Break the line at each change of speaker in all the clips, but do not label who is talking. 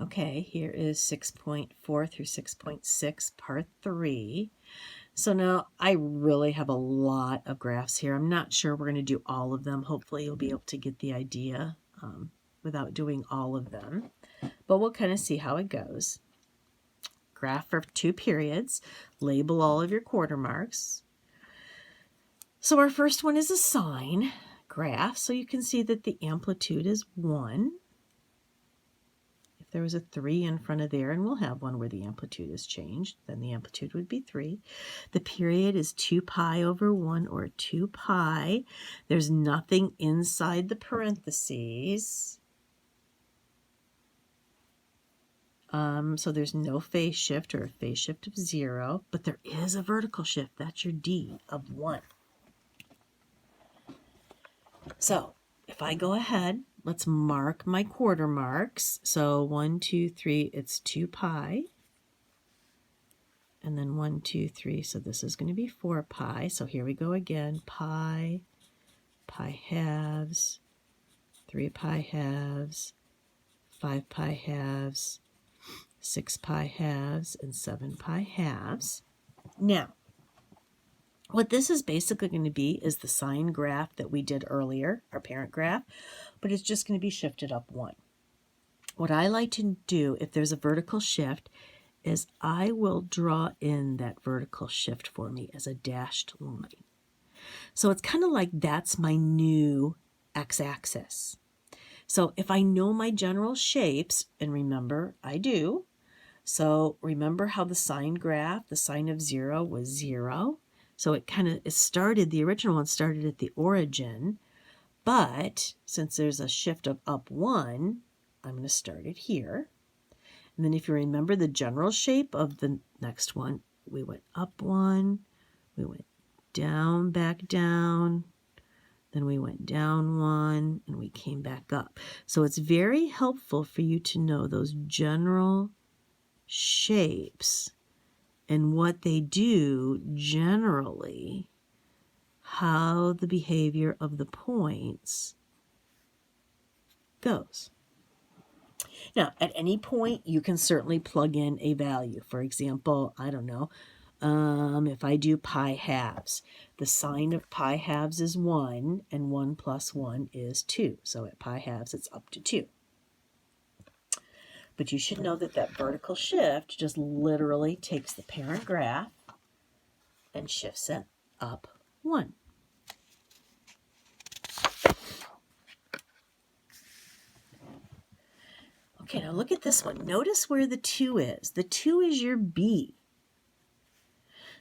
Okay, here is 6.4 through 6.6, part 3. So now I really have a lot of graphs here. I'm not sure we're going to do all of them. Hopefully you'll be able to get the idea without doing all of them. But we'll kind of see how it goes. Graph for 2 periods. Label all of your quarter marks. So our first one is a sine graph. So you can see that the amplitude is 1. There was a 3 in front of there, and we'll have one where the amplitude is changed, then the amplitude would be 3. The period is 2 pi over 1, or 2 pi. There's nothing inside the parentheses. So there's no phase shift or a phase shift of 0, but there is a vertical shift. That's your D of 1. So if I go ahead, let's mark my quarter marks. So 1, 2, 3, it's 2 pi. And then 1, 2, 3, so this is going to be 4 pi. So here we go again, pi, pi halves, 3 pi halves, 5 pi halves, 6 pi halves, and 7 pi halves. Now, what this is basically going to be is the sine graph that we did earlier, our parent graph, but it's just going to be shifted up 1. What I like to do, if there's a vertical shift, is I will draw in that vertical shift for me as a dashed line. So it's kind of like that's my new x-axis. So if I know my general shapes, and remember, I do. So remember how the sine graph, the sine of 0 was 0. So the original one started at the origin. But since there's a shift of up 1, I'm going to start it here. And then if you remember the general shape of the next one, we went up 1, we went down, back down, then we went down 1, and we came back up. So it's very helpful for you to know those general shapes and what they do generally, how the behavior of the points goes. Now, at any point, you can certainly plug in a value. For example, I don't know, if I do pi halves, the sine of pi halves is 1, and 1 plus 1 is 2. So at pi halves, it's up to 2. But you should know that that vertical shift just literally takes the parent graph and shifts it up 1. Okay, now look at this one. Notice where the 2 is. The 2 is your B.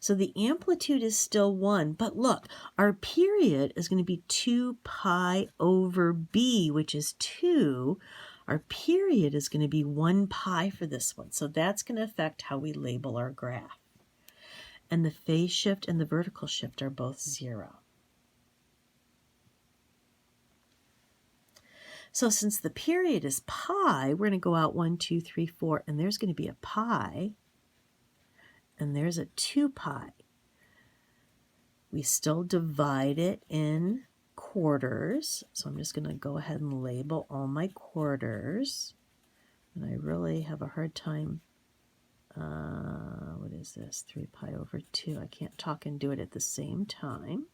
So the amplitude is still 1, but look, our period is going to be 2 pi over B, which is 2. Our period is going to be 1 pi for this one, so that's going to affect how we label our graph. And the phase shift and the vertical shift are both 0. So since the period is pi, we're going to go out 1, 2, 3, 4, and there's going to be a pi, and there's a 2 pi. We still divide it in quarters, so I'm just going to go ahead and label all my quarters. And I really have a hard time, what is this, 3 pi over 2. I can't talk and do it at the same time.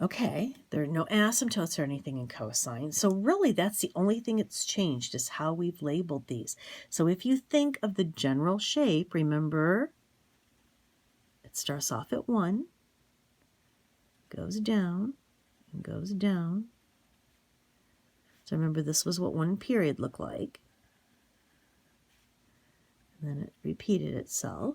Okay, there are no asymptotes or anything in cosine. So really that's the only thing that's changed is how we've labeled these. So if you think of the general shape, remember it starts off at 1, goes down, and goes down. So remember this was what one period looked like. And then it repeated itself.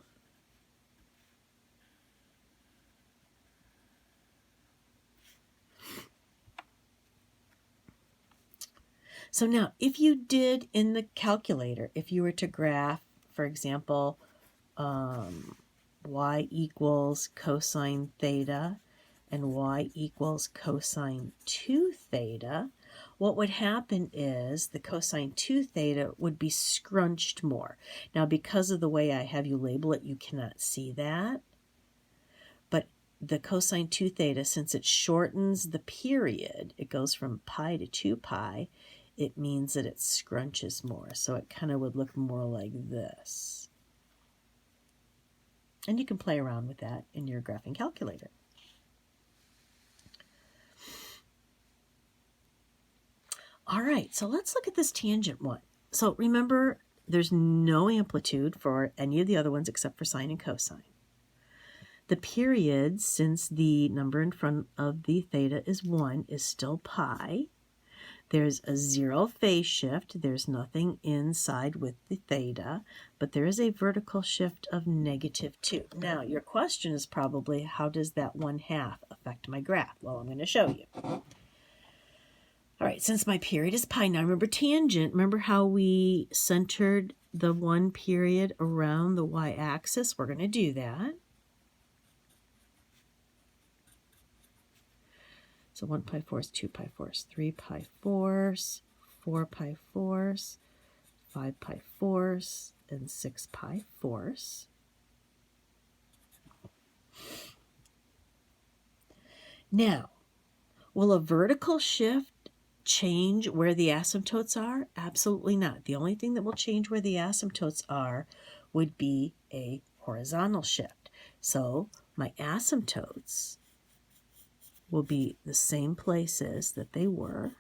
So now, if you did in the calculator, if you were to graph, for example, y equals cosine theta and y equals cosine 2 theta, what would happen is the cosine 2 theta would be scrunched more. Now, because of the way I have you label it, you cannot see that. But the cosine 2 theta, since it shortens the period, it goes from pi to 2 pi, it means that it scrunches more. So it kind of would look more like this. And you can play around with that in your graphing calculator. All right, so let's look at this tangent one. So remember, there's no amplitude for any of the other ones except for sine and cosine. The period, since the number in front of the theta is 1, is still pi. There's a 0 phase shift. There's nothing inside with the theta, but there is a vertical shift of -2. Now, your question is probably, how does that 1/2 affect my graph? Well, I'm going to show you. All right, since my period is pi, now remember tangent. Remember how we centered the one period around the y-axis? We're going to do that. So 1 pi fourths, 2 pi fourths, 3 pi fourths, 4 pi fourths, 5 pi fourths, and 6 pi fourths. Now, will a vertical shift change where the asymptotes are? Absolutely not. The only thing that will change where the asymptotes are would be a horizontal shift. So my asymptotes will be the same places that they were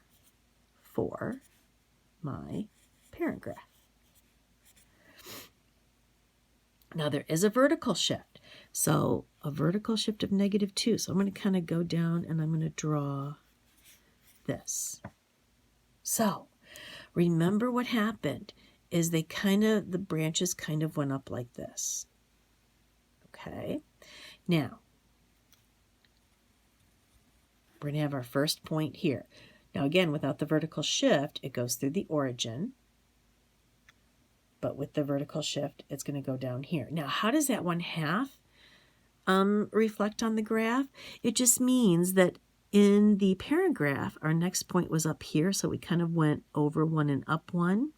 for my parent graph. Now there is a vertical shift. So a vertical shift of -2. So I'm going to kind of go down and I'm going to draw this. So remember what happened is the branches kind of went up like this. Okay. Now, we're going to have our first point here. Now again, without the vertical shift, it goes through the origin. But with the vertical shift, it's going to go down here. Now, how does that 1/2 reflect on the graph? It just means that in the parent graph, our next point was up here, so we kind of went over 1 and up 1.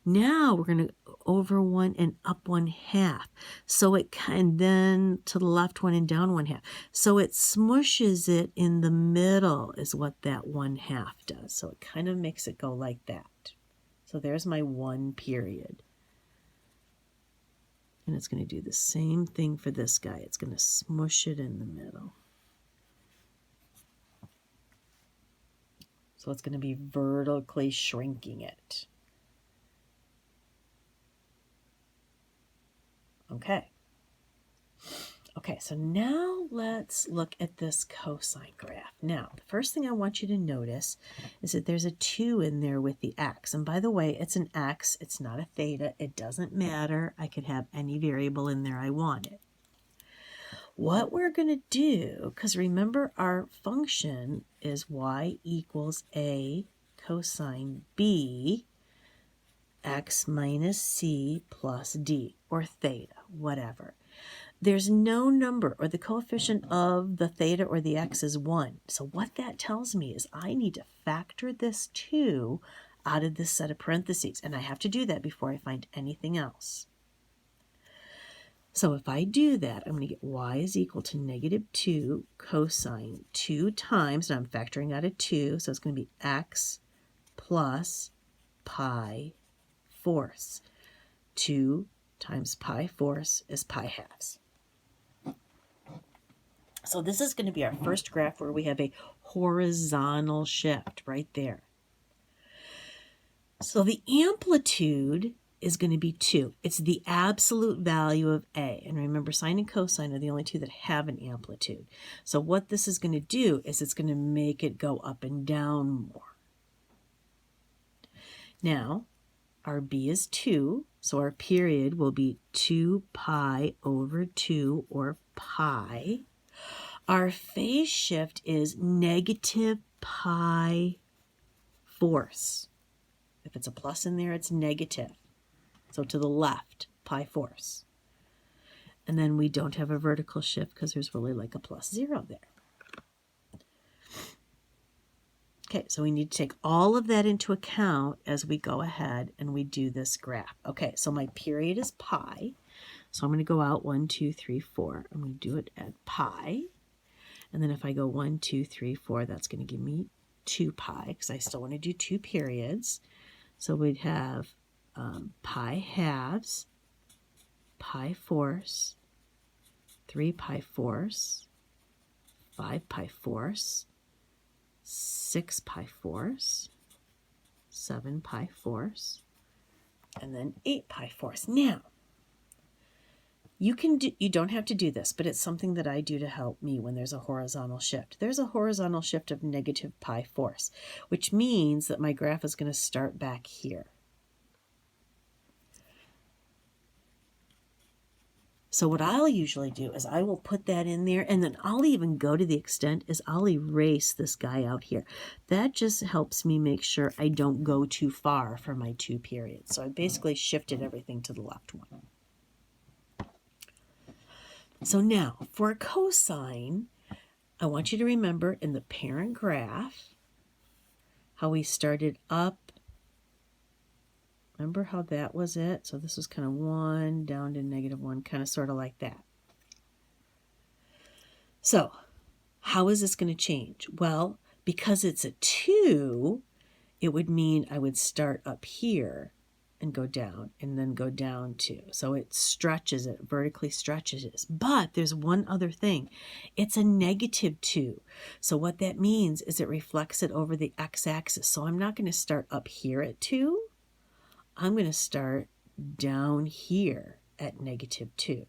Now we're going to over 1 and up 1/2. So it and then to the left 1 and down 1/2. So it smushes it in the middle is what that 1/2 does. So it kind of makes it go like that. So there's my one period. And it's going to do the same thing for this guy. It's going to smush it in the middle. So it's going to be vertically shrinking it. Okay. Okay, so now let's look at this cosine graph. Now, the first thing I want you to notice is that there's a 2 in there with the x. And by the way, it's an x. It's not a theta. It doesn't matter. I could have any variable in there I wanted. What we're going to do, because remember our function is y equals a cosine b x minus c plus d, or theta, whatever. There's no number, or the coefficient of the theta or the x is 1. So what that tells me is I need to factor this 2 out of this set of parentheses, and I have to do that before I find anything else. So if I do that, I'm going to get y is equal to -2 cosine 2 times, and I'm factoring out a 2, so it's going to be x plus pi fourths. 2 times pi fourths is pi halves. So this is going to be our first graph where we have a horizontal shift right there. So the amplitude is going to be 2. It's the absolute value of a. And remember, sine and cosine are the only two that have an amplitude. So what this is going to do is it's going to make it go up and down more. Now, our b is 2, so our period will be 2 pi over 2, or pi. Our phase shift is -pi fourths. If it's a plus in there, it's negative. So to the left, pi fourths. And then we don't have a vertical shift because there's really like a +0 there. Okay, so we need to take all of that into account as we go ahead and we do this graph. Okay, so my period is pi. So I'm going to go out 1, 2, 3, 4, and we do it at pi. And then if I go 1, 2, 3, 4, that's going to give me 2 pi, because I still want to do 2 periods. So we'd have pi halves, pi fourths, 3 pi fourths, 5 pi fourths, 6 pi fourths, 7 pi fourths, and then 8 pi fourths. Now, you don't have to do this, but it's something that I do to help me when there's a horizontal shift. There's a horizontal shift of negative pi fourths, which means that my graph is going to start back here. So what I'll usually do is I will put that in there, and then I'll even go to the extent is I'll erase this guy out here. That just helps me make sure I don't go too far for my 2 periods. So I basically shifted everything to the left one. So now for a cosine, I want you to remember in the parent graph how we started up. Remember how that was it? So this was kind of 1 down to -1, kind of sort of like that. So how is this going to change? Well, because it's a 2, it would mean I would start up here and go down and then go down 2. So it stretches it, vertically stretches it. But there's one other thing. It's a -2. So what that means is it reflects it over the x-axis. So I'm not going to start up here at 2. I'm going to start down here at -2.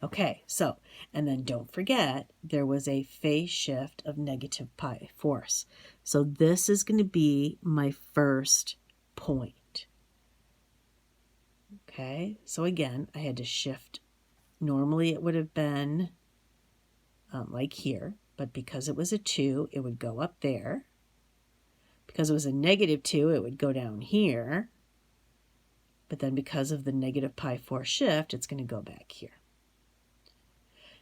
Okay, so, and then don't forget, there was a phase shift of negative pi fourths. So this is going to be my first point. Okay, so again, I had to shift. Normally it would have been like here, but because it was a 2, it would go up there. Because it was a -2, it would go down here. But then because of the negative pi 4 shift, it's going to go back here.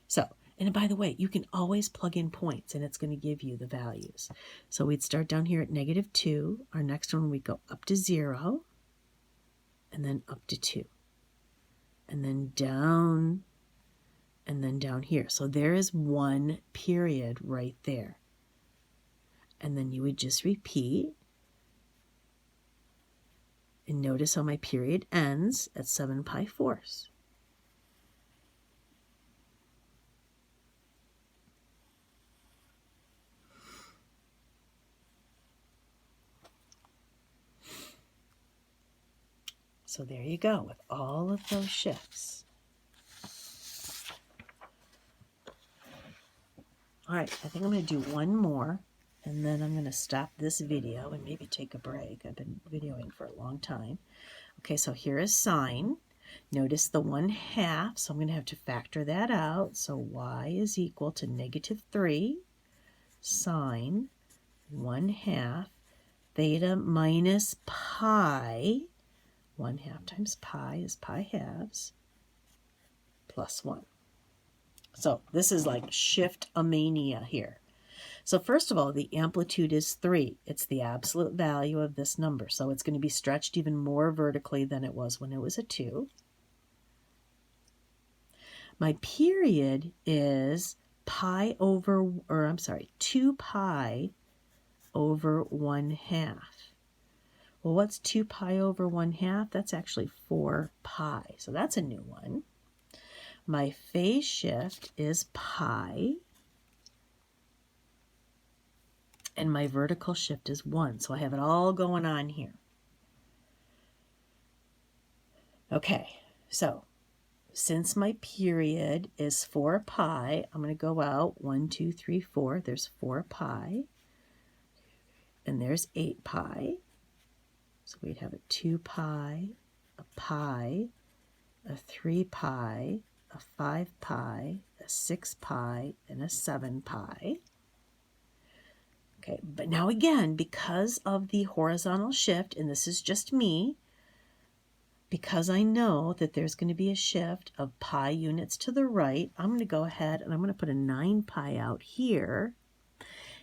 So, and by the way, you can always plug in points and it's going to give you the values. So we'd start down here at -2. Our next one, we'd go up to 0 and then up to 2. And then down here. So there is 1 period right there. And then you would just repeat. And notice how my period ends at 7 pi fourths. So there you go with all of those shifts. All right, I think I'm going to do one more, and then I'm going to stop this video and maybe take a break. I've been videoing for a long time. Okay, so here is sine. Notice the 1/2, so I'm going to have to factor that out. So y is equal to -3 sine 1/2 theta minus pi. 1/2 times pi is pi halves plus 1. So this is like shift-a-mania here. So first of all, the amplitude is 3. It's the absolute value of this number. So it's going to be stretched even more vertically than it was when it was a 2. My period is 2 pi over 1/2. Well, what's 2 pi over 1/2? That's actually 4 pi. So that's a new one. My phase shift is pi. And my vertical shift is 1. So I have it all going on here. Okay, so since my period is 4 pi, I'm going to go out 1, 2, 3, 4. There's 4 pi. And there's 8 pi. So we'd have a 2 pi, a 3 pi, a 5 pi, a 6 pi, and a 7 pi. Okay, but now again, because of the horizontal shift, and this is just me, because I know that there's going to be a shift of pi units to the right, I'm going to go ahead and I'm going to put a 9 pi out here.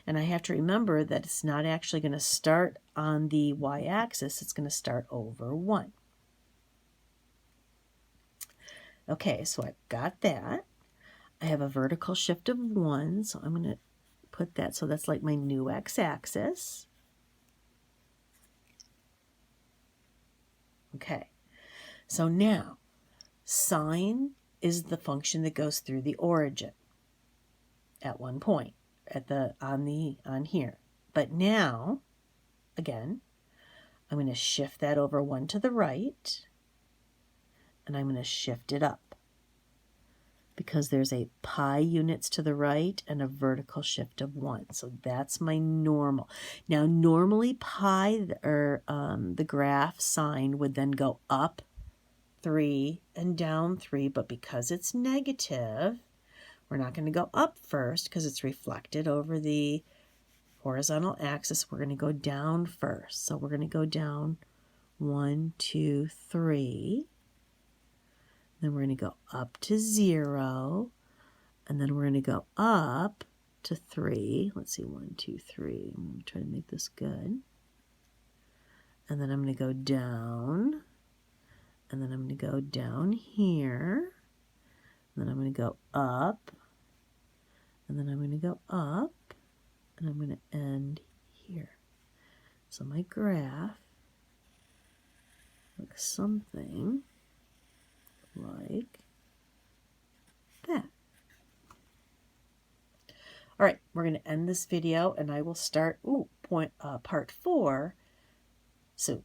And I have to remember that it's not actually going to start on the y-axis, it's going to start over 1. Okay, so I've got that. I have a vertical shift of 1, so I'm going to put that, so that's like my new x-axis. Okay, so now sine is the function that goes through the origin at one point on here. But now, again, I'm going to shift that over 1 to the right, and I'm going to shift it up because there's a pi units to the right and a vertical shift of 1. So that's my normal. Now, normally pi, or the graph sine, would then go up 3 and down 3, but because it's negative, we're not going to go up first because it's reflected over the horizontal axis. We're going to go down first. So we're going to go down 1, 2, 3. Then we're going to go up to 0. And then we're going to go up to 3. Let's see, 1, 2, 3. I'm going to try to make this good. And then I'm going to go down. And then I'm going to go down here. And then I'm going to go up. And then I'm going to go up. And I'm going to end here. So my graph looks something like that. All right, we're going to end this video, and I will start part 4 soon.